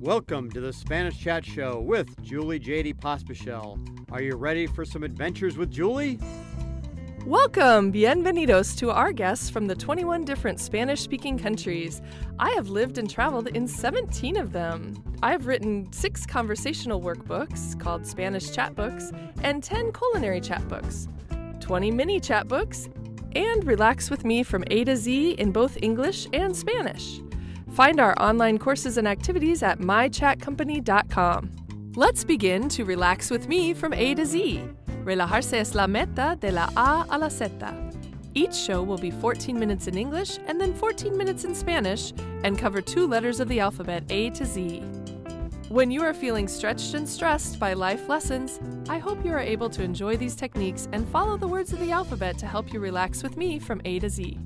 Welcome to the Spanish Chat Show with Julie J.D. Pospichel. Are you ready for some adventures with Julie? Welcome, bienvenidos to our guests from the 21 different Spanish-speaking countries. I have lived and traveled in 17 of them. I have written 6 conversational workbooks called Spanish Chat Books and 10 culinary chat books, 20 mini chat books, and Relax with Me from A to Z in both English and Spanish. Find our online courses and activities at mychatcompany.com. Let's begin to relax with me from A to Z. Relajarse es la meta de la A a la Z. Each show will be 14 minutes in English and then 14 minutes in Spanish and cover 2 letters of the alphabet A to Z. When you are feeling stretched and stressed by life lessons, I hope you are able to enjoy these techniques and follow the words of the alphabet to help you relax with me from A to Z.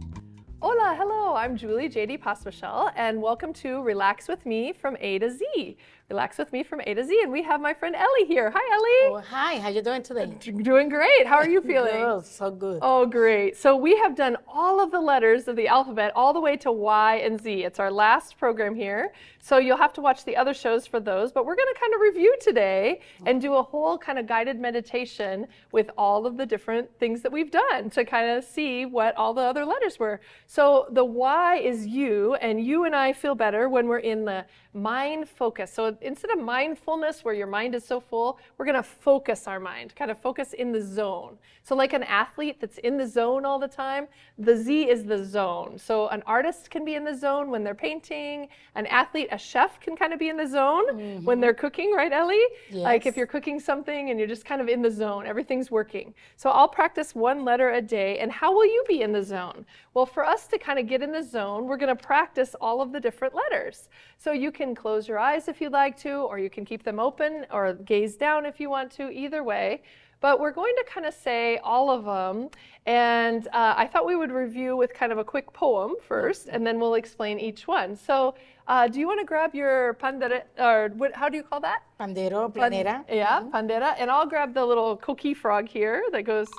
Hola, hello, I'm Julie J.D. Pospichel, and welcome to Relax with Me from A to Z. Relax with Me from A to Z, and we have my friend Elie here. Hi, Elie. Oh, hi, how you doing today? Doing great. How are you feeling? Good, so good. Oh, great. So we have done all of the letters of the alphabet all the way to Y and Z. It's our last program here. So you'll have to watch the other shows for those, but we're going to kind of review today and do a whole kind of guided meditation with all of the different things that we've done to kind of see what all the other letters were. So the Y is you, and you and I feel better when we're in the mind focus. So instead of mindfulness, where your mind is so full, we're going to focus our mind, kind of focus in the zone. So like an athlete that's in the zone all the time, the Z is the zone. So an artist can be in the zone when they're painting. An athlete, a chef can kind of be in the zone when they're cooking, right, Elie? Yes. Like if you're cooking something and you're just kind of in the zone, everything's working. So I'll practice 1 letter a day. And how will you be in the zone? Well, for us to kind of get in the zone, we're going to practice all of the different letters. So you can close your eyes if you'd like to, or you can keep them open or gaze down if you want to, either way. But we're going to kind of say all of them, and I thought we would review with kind of a quick poem first, and then we'll explain each one. So do you want to grab your pandera, or how do you call that? Pandero, planera. Yeah, pandera, and I'll grab the little coqui frog here that goes,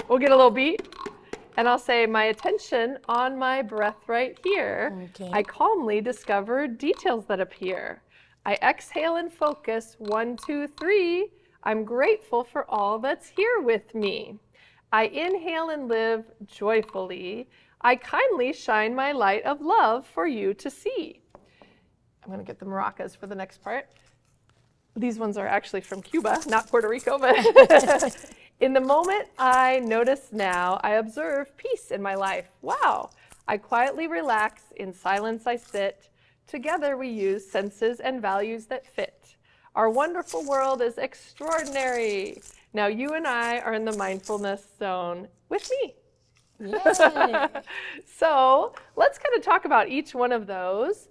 we'll get a little beat. And I'll say, my attention on my breath right here. Okay. I calmly discover details that appear. I exhale and focus, 1, 2, 3. I'm grateful for all that's here with me. I inhale and live joyfully. I kindly shine my light of love for you to see. I'm going to get the maracas for the next part. These ones are actually from Cuba, not Puerto Rico, but in the moment I notice now, I observe peace in my life. Wow. I quietly relax, in silence I sit. Together we use senses and values that fit. Our wonderful world is extraordinary. Now you and I are in the mindfulness zone with me. Yay. So let's kind of talk about each one of those.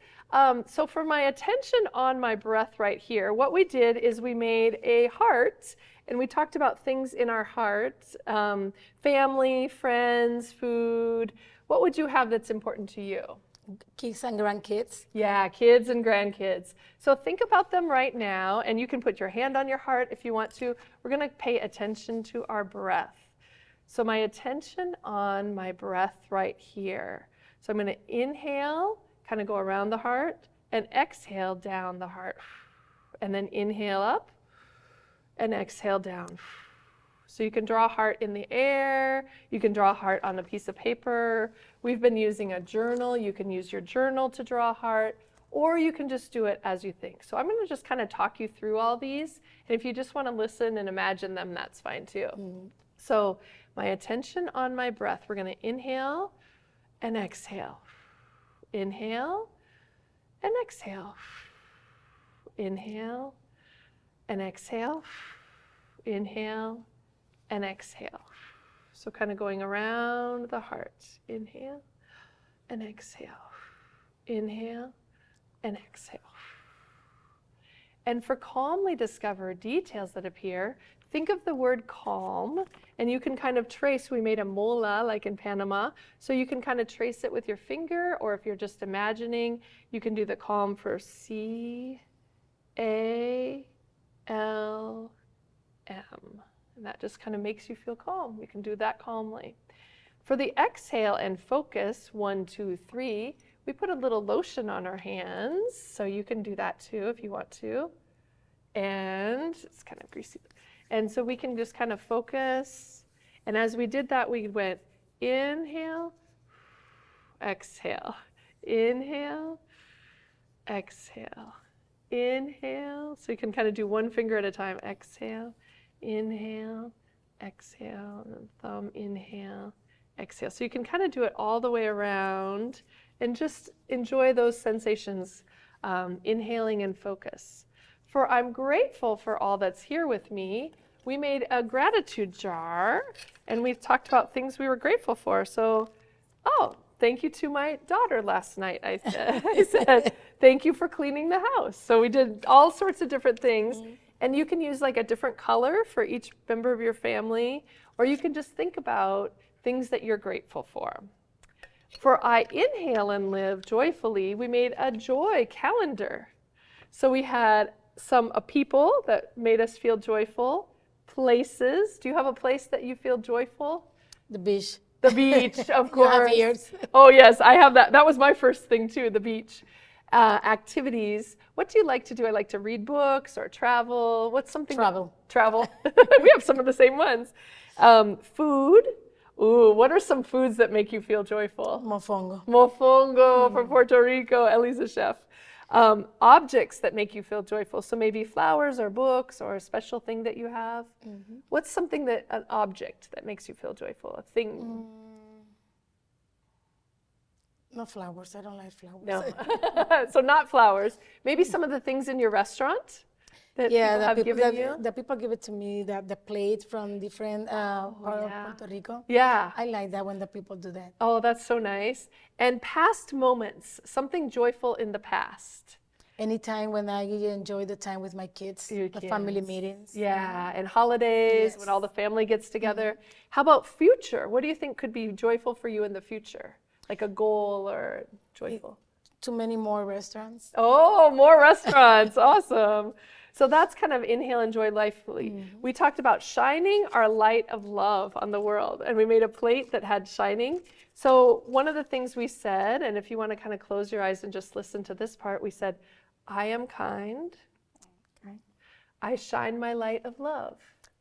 So for my attention on my breath right here, what we did is we made a heart, and we talked about things in our heart, family, friends, food. What would you have that's important to you? Kids and grandkids. Yeah, kids and grandkids. So think about them right now, and you can put your hand on your heart if you want to. We're going to pay attention to our breath. So my attention on my breath right here. So I'm going to inhale, kind of go around the heart, and exhale down the heart. And then inhale up and exhale down. So you can draw a heart in the air, you can draw a heart on a piece of paper. We've been using a journal. You can use your journal to draw a heart, or you can just do it as you think. So I'm going to just kind of talk you through all these. And if you just want to listen and imagine them, that's fine too. So my attention on my breath, we're going to inhale and exhale. Inhale and exhale. Inhale and exhale. Inhale and exhale. So kind of going around the heart. Inhale and exhale. Inhale and exhale. And for calmly discover details that appear, think of the word calm, and you can kind of trace, we made a mola like in Panama, so you can kind of trace it with your finger, or if you're just imagining, you can do the calm for C-A-L-M. And that just kind of makes you feel calm. You can do that calmly. For the exhale and focus, 1, 2, 3, We put a little lotion on our hands, so you can do that too if you want to. And it's kind of greasy. And so we can just kind of focus. And as we did that, we went inhale, exhale, inhale, exhale, inhale. So you can kind of do one finger at a time. Exhale, inhale, exhale, and then thumb, inhale, exhale. So you can kind of do it all the way around and just enjoy those sensations, inhaling and focus. For I'm grateful for all that's here with me, we made a gratitude jar, and we've talked about things we were grateful for. So, thank you to my daughter last night, I said, thank you for cleaning the house. So we did all sorts of different things. And you can use like a different color for each member of your family, or you can just think about things that you're grateful for. For I inhale and live joyfully, we made a joy calendar. So we had some people that made us feel joyful, places. Do you have a place that you feel joyful? The beach. The beach, of course. You have yours. Oh yes, I have that. That was my first thing too, the beach. Activities. What do you like to do? I like to read books or travel. What's something? Travel. Travel. We have some of the same ones. Food. Ooh, what are some foods that make you feel joyful? Mofongo. Mofongo from Puerto Rico. Elie's a chef. Objects that make you feel joyful. So maybe flowers or books or a special thing that you have. What's something an object that makes you feel joyful? A thing. No flowers. I don't like flowers. No. So not flowers. Maybe some of the things in your restaurant that people have given you. The people give it to me, the plate from different part of Puerto Rico. Yeah. I like that when the people do that. Oh, that's so nice. And past moments, something joyful in the past. Anytime when I enjoy the time with my kids, the family meetings. Yeah, and holidays, when all the family gets together. How about future? What do you think could be joyful for you in the future? Like a goal or joyful? Too many more restaurants. Oh, more restaurants. Awesome. So that's kind of inhale, enjoy lifely. We talked about shining our light of love on the world, and we made a plate that had shining. So one of the things we said, and if you want to kind of close your eyes and just listen to this part, we said, I am kind. Okay. I shine my light of love.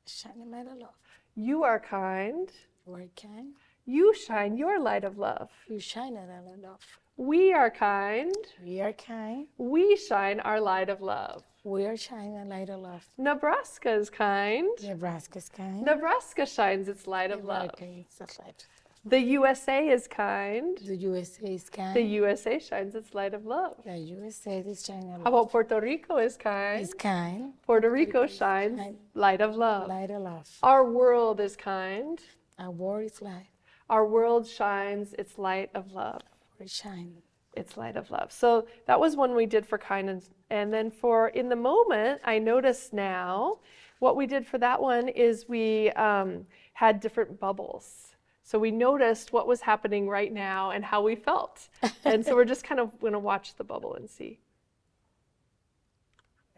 Shining light of love. You are kind. You are kind. You shine your light of love. You shine a light of love. We are kind. We are kind. We shine our light of love. We are shining a light of love. Nebraska is kind. Nebraska is kind. Nebraska shines its light of love. It's a light. The USA is kind. The USA is kind. The USA shines its light of love. The USA is shining a light. How about Puerto Rico is kind? It's kind. Puerto Rico shines light of love. Light of love. Our world is kind. Our world is light. Our world shines its light of love. We shine. Its light of love. So that was one we did for kindness. And then for in the moment, I notice now, what we did for that one is we had different bubbles. So we noticed what was happening right now and how we felt. And so we're just kind of going to watch the bubble and see.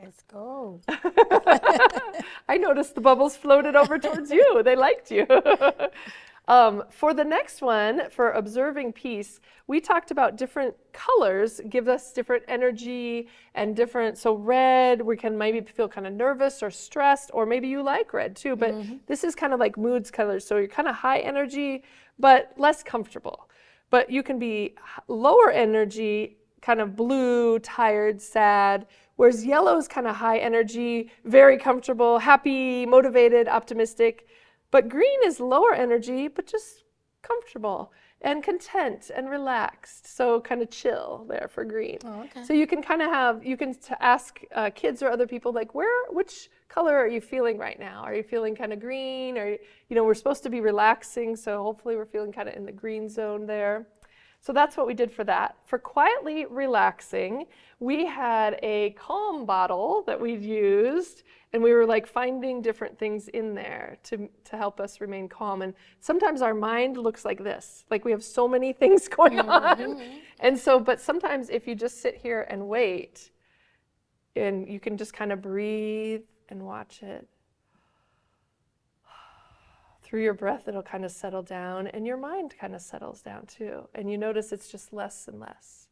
Let's go. I noticed the bubbles floated over towards you. They liked you. For the next one, for observing peace, we talked about different colors give us different energy and different, so red, we can maybe feel kind of nervous or stressed, or maybe you like red too, but this is kind of like moods colors, so you're kind of high energy, but less comfortable. But you can be lower energy, kind of blue, tired, sad, whereas yellow is kind of high energy, very comfortable, happy, motivated, optimistic. But green is lower energy, but just comfortable and content and relaxed. So kind of chill there for green. Oh, okay. So you can kind of have, ask kids or other people like, which color are you feeling right now? Are you feeling kind of green? Or, we're supposed to be relaxing. So hopefully we're feeling kind of in the green zone there. So that's what we did for that. For quietly relaxing, we had a calm bottle that we'd used, and we were like finding different things in there to help us remain calm. And sometimes our mind looks like this, like we have so many things going on. And so, but sometimes if you just sit here and wait, and you can just kind of breathe and watch it. Through your breath, it'll kind of settle down, and your mind kind of settles down too. And you notice it's just less and less.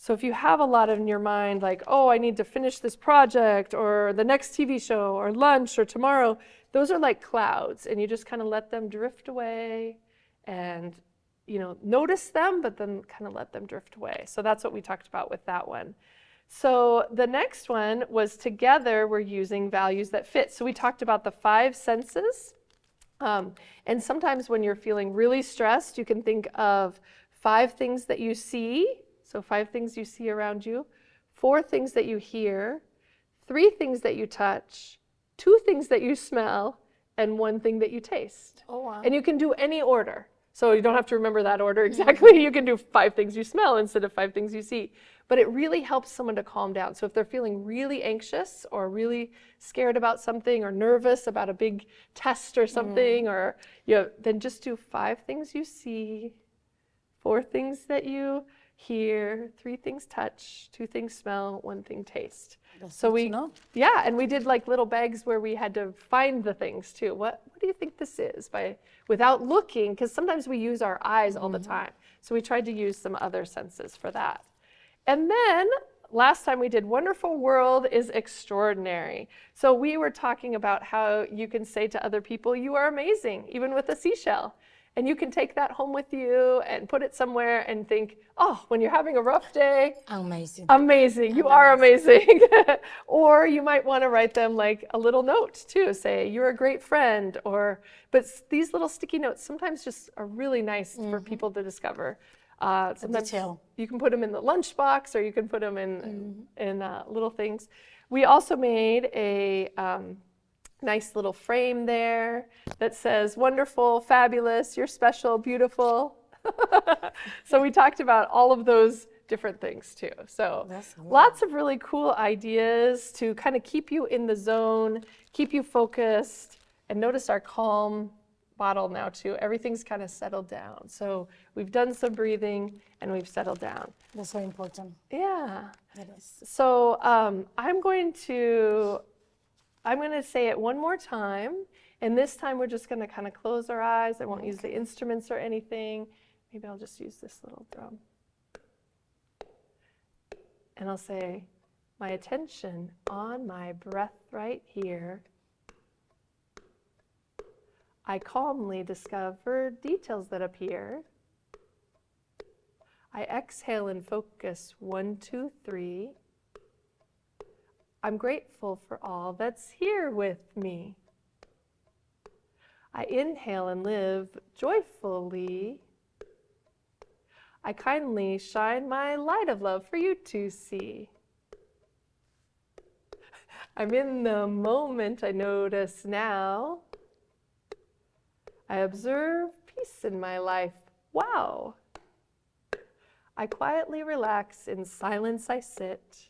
So if you have a lot in your mind, like, oh, I need to finish this project or the next TV show or lunch or tomorrow, those are like clouds, and you just kind of let them drift away and, you know, notice them, but then kind of let them drift away. So that's what we talked about with that one. So the next one was together we're using values that fit. So we talked about the 5 senses. And sometimes when you're feeling really stressed, you can think of 5 things that you see. So 5 things you see around you, 4 things that you hear, 3 things that you touch, 2 things that you smell, and 1 thing that you taste. Oh, wow. And you can do any order. So you don't have to remember that order exactly. You can do 5 things you smell instead of 5 things you see. But it really helps someone to calm down. So if they're feeling really anxious or really scared about something or nervous about a big test or something, or then just do 5 things you see, 4 things that you hear, 3 things touch, 2 things smell, 1 thing taste. That's So good we, to know. yeah, and we did like little bags where we had to find the things too. What do you think this is? Without looking, because sometimes we use our eyes all the time. So we tried to use some other senses for that. And then last time we did wonderful world is extraordinary. So we were talking about how you can say to other people, you are amazing, even with a seashell. And you can take that home with you and put it somewhere and think, oh, when you're having a rough day, Amazing. amazing, you are amazing. Or you might want to write them like a little note too, say, you're a great friend. But these little sticky notes sometimes just are really nice for people to discover. Sometimes you can put them in the lunchbox, or you can put them in little things. We also made a nice little frame there that says wonderful, fabulous, you're special, beautiful. So we talked about all of those different things too. So lots of really cool ideas to kind of keep you in the zone, keep you focused, and notice our calm bottle now too. Everything's kind of settled down. So we've done some breathing and we've settled down. That's so important. Yeah. That is. So I'm going to say it one more time, and this time we're just going to kind of close our eyes. I won't use the instruments or anything. Maybe I'll just use this little drum. And I'll say, my attention on my breath right here. I calmly discover details that appear. I exhale and focus 1, 2, 3. I'm grateful for all that's here with me. I inhale and live joyfully. I kindly shine my light of love for you to see. I'm in the moment I notice now. I observe peace in my life. Wow. I quietly relax, in silence I sit.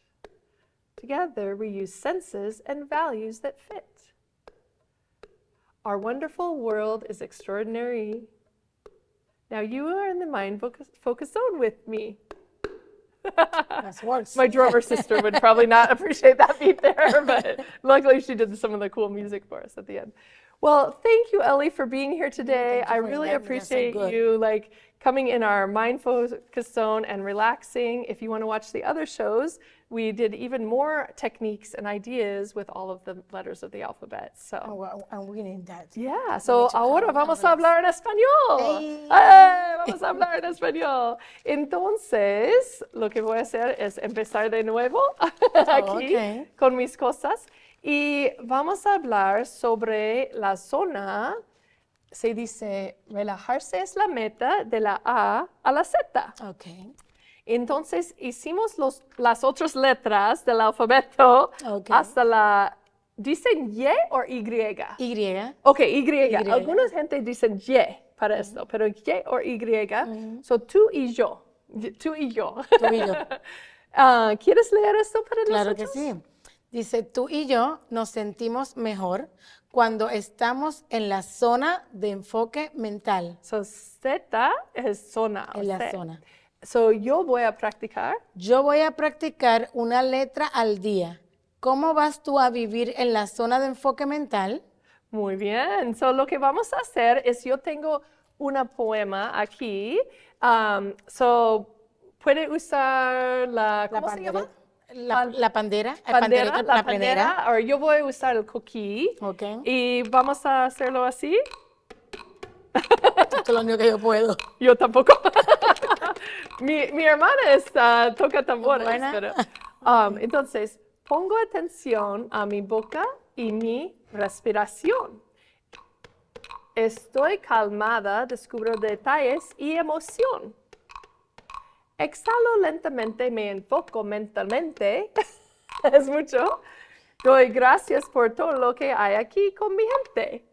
Together we use senses and values that fit. Our wonderful world is extraordinary. Now you are in the Mindfocus zone with me. That works. My drummer sister would probably not appreciate that beat there, but luckily she did some of the cool music for us at the end. Well, thank you, Elie, for being here today. I really appreciate you coming in our Mindfocus zone and relaxing. If you want to watch the other shows, we did even more techniques and ideas with all of the letters of the alphabet. So, and we need that. Yeah, so ahora vamos a hablar en español. Hey. Vamos a hablar en español. Entonces, lo que voy a hacer es empezar de nuevo aquí con mis cosas. Y vamos a hablar sobre la zona. Se dice, relajarse es la meta de la A a la Z. Okay. Entonces, hicimos las otras letras del alfabeto hasta la... ¿Dicen Y o Y? Y. Ok, Y. Algunas gente dicen Y para esto, pero Y o Y. So, tú y yo. Tú y yo. Tú y yo. ¿Quieres leer esto para nosotros? Claro que sí. Dice, tú y yo nos sentimos mejor cuando estamos en la zona de enfoque mental. So, Z es zona. En la zona. So, yo voy a practicar. Yo voy a practicar una letra al día. ¿Cómo vas tú a vivir en la zona de enfoque mental? Muy bien. So, lo que vamos a hacer es, yo tengo una poema aquí. puede usar La ¿cómo se llama? La pandera. El Pandera, panderito, la panera. pandera. Ahora yo voy a usar el coquí. Ok. Y vamos a hacerlo así. Esto es lo único que yo puedo. Yo tampoco. mi hermana toca tambores. Buena. Pero, entonces, pongo atención a mi boca y mi respiración. Estoy calmada, descubro detalles y emoción. Exhalo lentamente, me enfoco mentalmente. Es mucho. Doy gracias por todo lo que hay aquí con mi gente.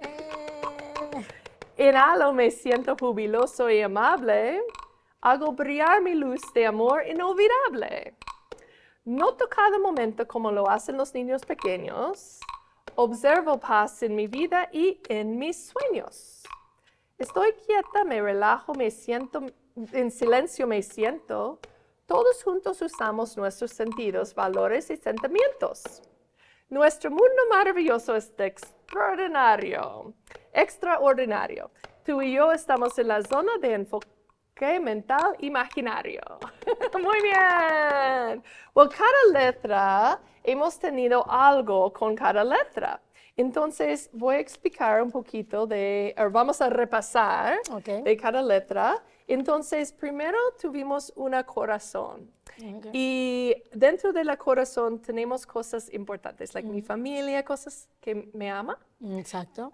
Inhalo, me siento jubiloso y amable. Hago brillar mi luz de amor inolvidable. Noto cada momento como lo hacen los niños pequeños. Observo paz en mi vida y en mis sueños. Estoy quieta, me relajo, me siento, en silencio me siento. Todos juntos usamos nuestros sentidos, valores y sentimientos. Nuestro mundo maravilloso es extraordinario. Extraordinario. Tú y yo estamos en la zona de enfoque mental imaginario. Muy bien. Well, cada letra, hemos tenido algo con cada letra. Entonces, voy a explicar un poquito vamos a repasar de cada letra. Entonces, primero tuvimos una corazón. Okay. Y dentro de la corazón tenemos cosas importantes, like mi familia, cosas que me ama. Exacto.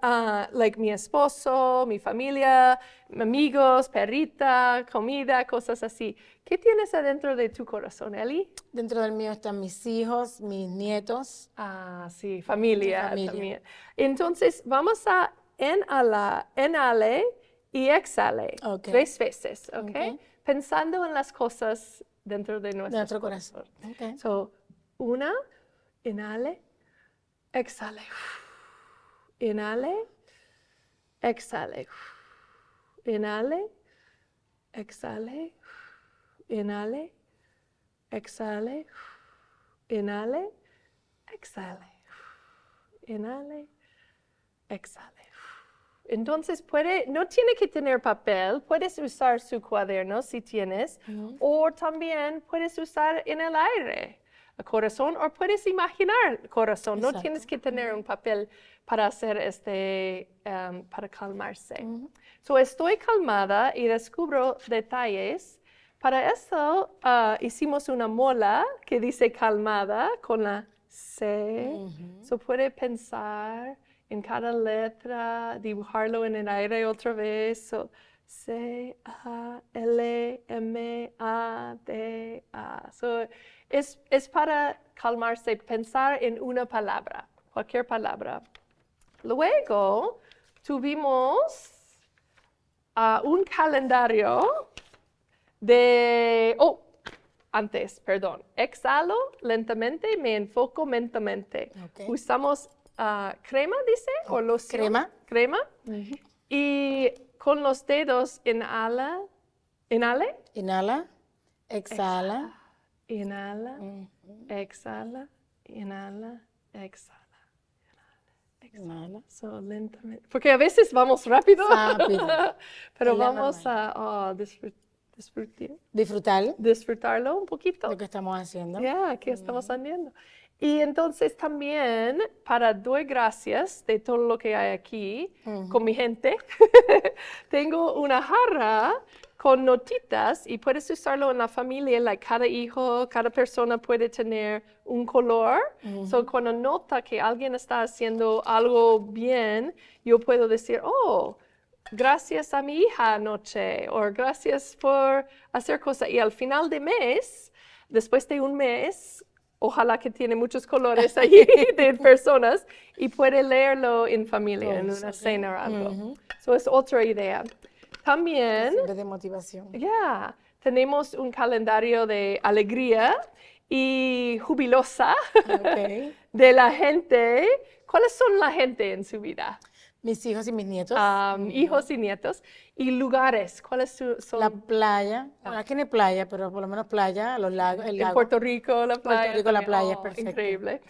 Like mi esposo, mi familia, amigos, perrita, comida, cosas así. ¿Qué tienes adentro de tu corazón, Elie? Dentro del mío están mis hijos, mis nietos. Sí, familia también. Entonces, vamos a inhale y exhale 3 veces, ¿ok? Pensando en las cosas dentro de nuestro corazón. Okay. So, una, inhale, exhale. Inhale, exhale. Inhale, exhale. Inhale, exhale. Inhale, exhale. Inhale, exhale. Entonces, no tiene que tener papel, puedes usar su cuaderno si tienes, o también puedes usar en el aire el corazón, o puedes imaginar el corazón. Exacto. No tienes que tener un papel para hacer para calmarse. So, estoy calmada y descubro detalles. Para eso hicimos una mola que dice calmada con la C. So, puede pensar en cada letra, dibujarlo en el aire otra vez. So, C, A, L, M, A, D, A. So, es para calmarse, pensar en una palabra, cualquier palabra. Luego tuvimos un calendario exhalo lentamente, me enfoco mentalmente. Okay. Usamos crema, dice, o loción. Crema. Y con los dedos inhala, exhala. Inhala, exhala, inhala, exhala. Inhala. So, lentamente. Porque a veces vamos rápido. Pero vamos a disfrutarlo un poquito. Lo que estamos haciendo. ¿Qué estamos haciendo? Y entonces también, para doy gracias de todo lo que hay aquí con mi gente, tengo una jarra con notitas y puedes usarlo en la familia, like cada hijo, cada persona puede tener un color. So, cuando nota que alguien está haciendo algo bien, yo puedo decir, gracias a mi hija anoche, o gracias por hacer cosas. Y al final de mes, después de un mes, ojalá que tiene muchos colores allí de personas y puede leerlo en familia, en una cena o algo. So, es otra idea. También, de motivación. Tenemos un calendario de alegría y jubilosa de la gente. ¿Cuáles son la gente en su vida? Mis hijos y mis nietos. Hijos y nietos. Y lugares, ¿cuáles son? La playa. Bueno, aquí no hay playa, pero por lo menos playa, los lagos, el lago. En Puerto Rico, la playa. Puerto Rico, la playa es perfecta. Increíble.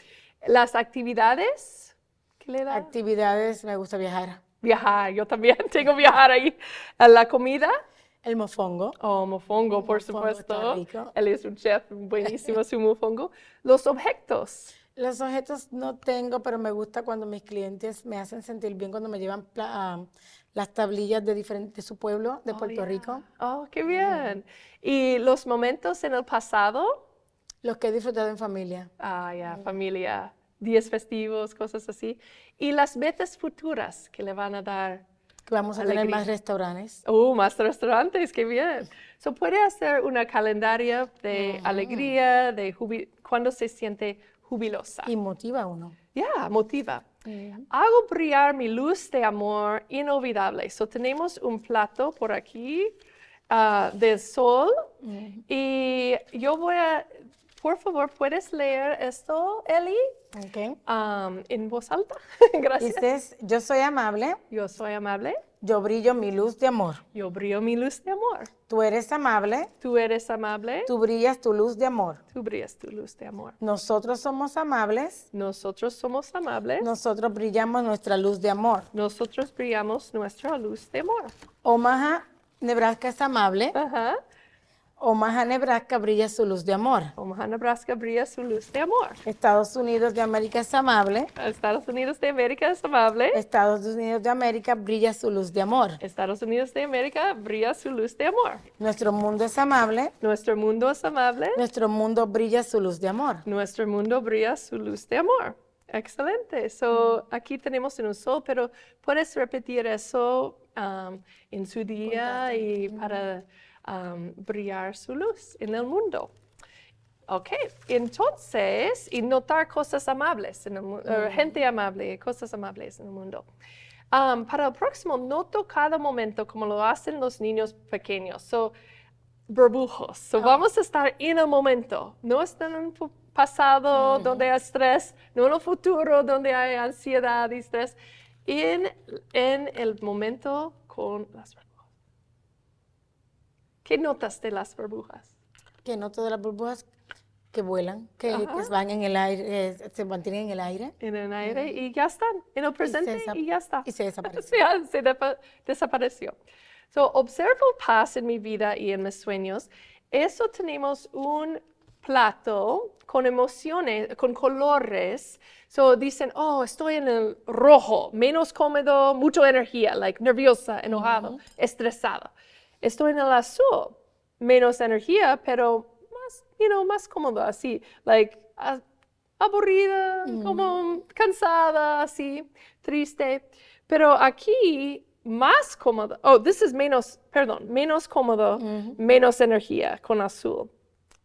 Las actividades, ¿qué le da? Actividades, me gusta viajar. Viajar, yo también tengo viajar ahí. La comida. El mofongo. Oh, mofongo, por Mofongo está supuesto. rico. Él es un chef buenísimo, su mofongo. Los objetos. Los objetos no tengo, pero me gusta cuando mis clientes me hacen sentir bien cuando me llevan las tablillas de su pueblo, de Puerto Rico. Oh, qué bien. ¿Y los momentos en el pasado? Los que he disfrutado en familia. Familia, días festivos, cosas así. ¿Y las metas futuras que le van a dar? Que vamos a tener Alegría. más restaurantes. Más restaurantes, qué bien. So, puede hacer una calendaria de alegría, de cuando se siente jubilosa. Y motiva a uno. Motiva. Hago brillar mi luz de amor inolvidable. So, tenemos un plato por aquí del sol y yo voy a, por favor, ¿puedes leer esto, Elie? Okay. En voz alta. Gracias. Dices, yo soy amable, Yo soy amable. yo brillo mi luz de amor. Yo brillo mi luz de amor. Tú eres amable, Tú eres amable. tú brillas tu luz de amor. Tú brillas tu luz de amor. Nosotros somos amables, Nosotros somos amables. nosotros brillamos nuestra luz de amor. Nosotros brillamos nuestra luz de amor. Omaha, Nebraska es amable, Ajá. Omaha, Nebraska brilla su luz de amor. Omaha, Nebraska brilla su luz de amor. Estados Unidos de América es amable, Estados Unidos de América es amable. Estados Unidos de América brilla su luz de amor. Estados Unidos de América brilla su luz de amor. Nuestro mundo es amable, Nuestro mundo es amable. nuestro mundo brilla su luz de amor. Nuestro mundo brilla su luz de amor. Excelente. So, aquí tenemos un sol, pero puedes repetir eso en su día y para brillar su luz en el mundo. Ok, entonces, y notar cosas amables, en el gente amable, cosas amables en el mundo. Para el próximo, noto cada momento como lo hacen los niños pequeños. So, burbujos. So, vamos a estar en el momento, no estar en el pasado donde hay estrés, no en el futuro donde hay ansiedad y estrés, en el momento con las burbujas. ¿Qué notas de las burbujas? Que no todas las burbujas que vuelan, que van en el aire, se mantienen en el aire. En el aire y ya están, en el presente y ya está. Y se desaparecen. Se desapareció. So, observo paz en mi vida y en mis sueños. Eso tenemos un plato con emociones, con colores. So, dicen, oh, estoy en el rojo, menos cómodo, mucha energía, like nerviosa, enojado, estresada. Estoy en el azul, menos energía, pero más cómodo, así, like, aburrida, como cansada, así, triste. Pero aquí, más cómodo, menos cómodo, menos energía con azul.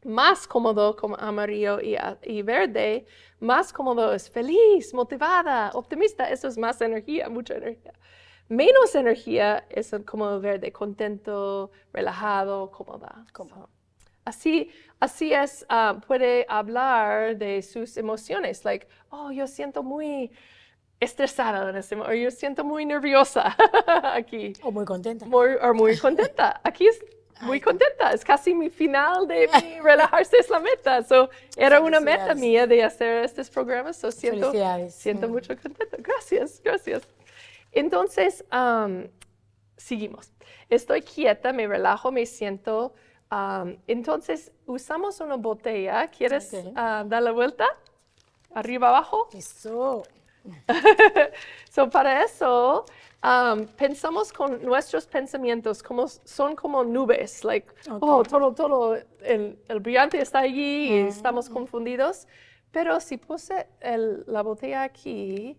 Más cómodo con amarillo y verde, más cómodo es feliz, motivada, optimista, eso es más energía, mucha energía. Menos energía es como verde, contento, relajado, cómoda. So, así es, puede hablar de sus emociones, like, oh, yo siento muy estresada en ese momento, o yo siento muy nerviosa aquí. O muy contenta. Muy contenta. Aquí es muy contenta, es casi mi final de mi Relajarse es la meta. So, era una meta mía de hacer estos programas, so siento mucho contenta. Gracias. Entonces, seguimos. Estoy quieta, me relajo, me siento. Entonces, usamos una botella. ¿Quieres dar la vuelta? Arriba, abajo. Eso. So, para eso, pensamos con nuestros pensamientos, son como nubes. Like, oh, todo, el brillante está allí y estamos confundidos. Pero si puse la botella aquí,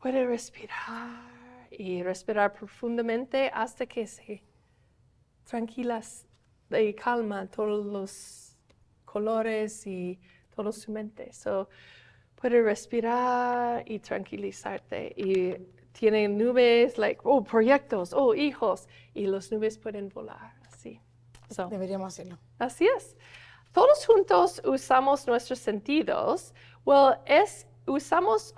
puede respirar y respirar profundamente hasta que se tranquilas y calma todos los colores y toda su mente. So, puede respirar y tranquilizarte. Y tiene nubes, proyectos, hijos. Y las nubes pueden volar, así. So, deberíamos hacerlo. Así es. Todos juntos usamos nuestros sentidos. Usamos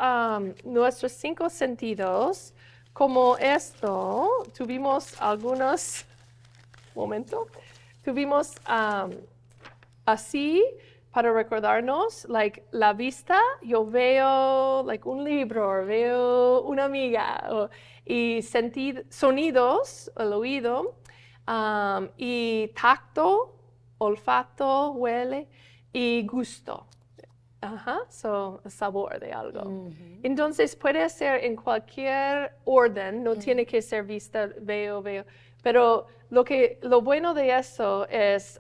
nuestros 5 sentidos como esto. Tuvimos algunos, tuvimos así para recordarnos, la vista, yo veo un libro, veo una amiga, y sonidos, el oído, y tacto, olfato, huele, y gusto. Sabor de algo. Entonces puede ser en cualquier orden, no tiene que ser vista, veo. Pero lo bueno de eso es,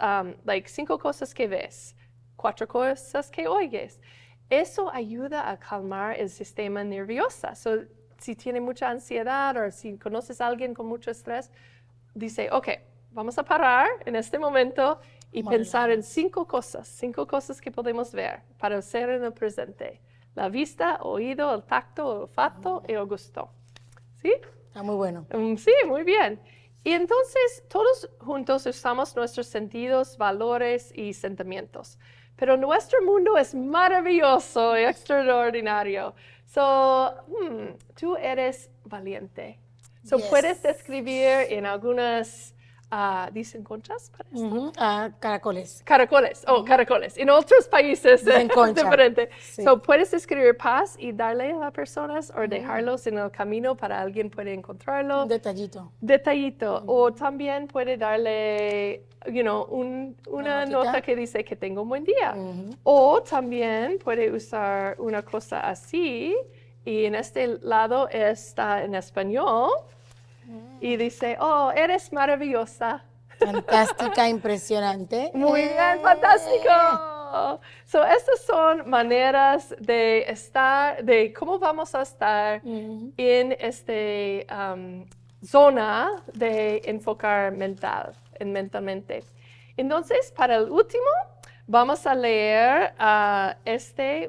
5 cosas que ves, 4 cosas que oyes. Eso ayuda a calmar el sistema nervioso. Si tiene mucha ansiedad o si conoces a alguien con mucho estrés, dice, ok, vamos a parar en este momento y pensar en 5 cosas que podemos ver para ser en el presente. La vista, oído, el tacto, el olfato y el gusto. ¿Sí? Está muy bueno. Sí, muy bien. Y entonces todos juntos usamos nuestros sentidos, valores y sentimientos. Pero nuestro mundo es maravilloso y extraordinario. Tú eres valiente. Yes. Puedes describir en algunas, ¿dicen conchas para esto? Caracoles. Caracoles, caracoles. En otros países Dicen es concha. diferente. Sí. Puedes escribir paz y darle a las personas o dejarlos en el camino para alguien puede encontrarlo. Un detallito. O también puede darle, una nota que dice que tenga un buen día. O también puede usar una cosa así y en este lado está en español y dice, oh, eres maravillosa. Fantástica, impresionante. Muy bien, fantástico. Estas son maneras de estar, de cómo vamos a estar en esta zona de enfocar mentalmente. Entonces, para el último, vamos a leer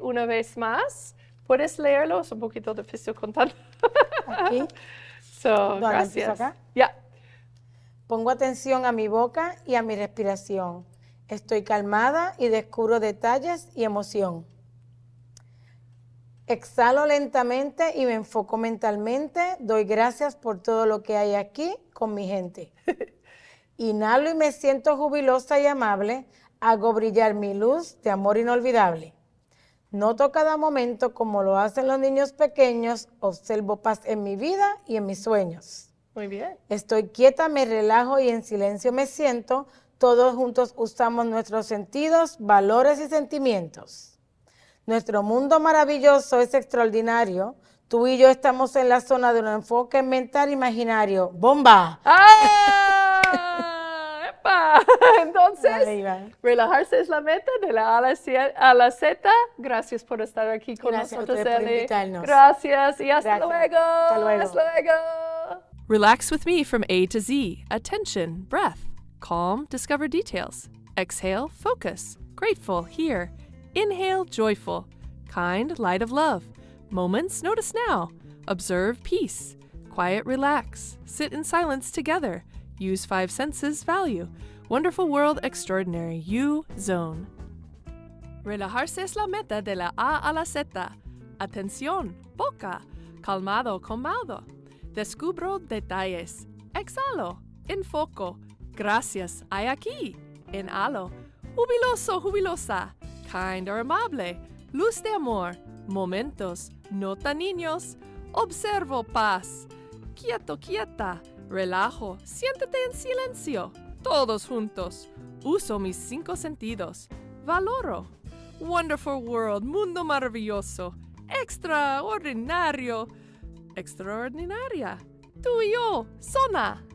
una vez más. ¿Puedes leerlo? Es un poquito difícil contar. Aquí. Gracias. Acá? Ya. Pongo atención a mi boca y a mi respiración. Estoy calmada y descubro detalles y emoción. Exhalo lentamente y me enfoco mentalmente. Doy gracias por todo lo que hay aquí con mi gente. Inhalo y me siento jubilosa y amable. Hago brillar mi luz de amor inolvidable. Noto cada momento como lo hacen los niños pequeños. Observo paz en mi vida y en mis sueños. Muy bien. Estoy quieta, me relajo y en silencio me siento. Todos juntos usamos nuestros sentidos, valores y sentimientos. Nuestro mundo maravilloso es extraordinario. Tú y yo estamos en la zona de un enfoque mental imaginario. ¡Bomba! ¡Epa! Entonces, Dale, relajarse es la meta de la A a la Z. Gracias por estar aquí con Gracias a nosotros, ustedes por Elie. invitarnos. Gracias y hasta Gracias. luego. Hasta luego. Hasta luego. Relax with me from A to Z. Attention, breath. Calm, discover details. Exhale, focus. Grateful, here. Inhale, joyful. Kind, light of love. Moments, notice now. Observe, peace. Quiet, relax. Sit in silence together. Use 5 senses, value. Wonderful world, extraordinary. You, zone. Relajarse es la meta de la A la Z. Atención, boca. Calmado, calmado. Descubro detalles. Exhalo. Enfoco. Gracias, hay aquí. Inhalo. Jubiloso, jubilosa. Kind or amable. Luz de amor. Momentos. Nota niños. Observo paz. Quieto, quieta. Relajo. Siéntate en silencio. Todos juntos. Uso mis 5 sentidos. Valoro. Wonderful world. Mundo maravilloso. Extraordinario. Extraordinaria. Tú y yo. Zona.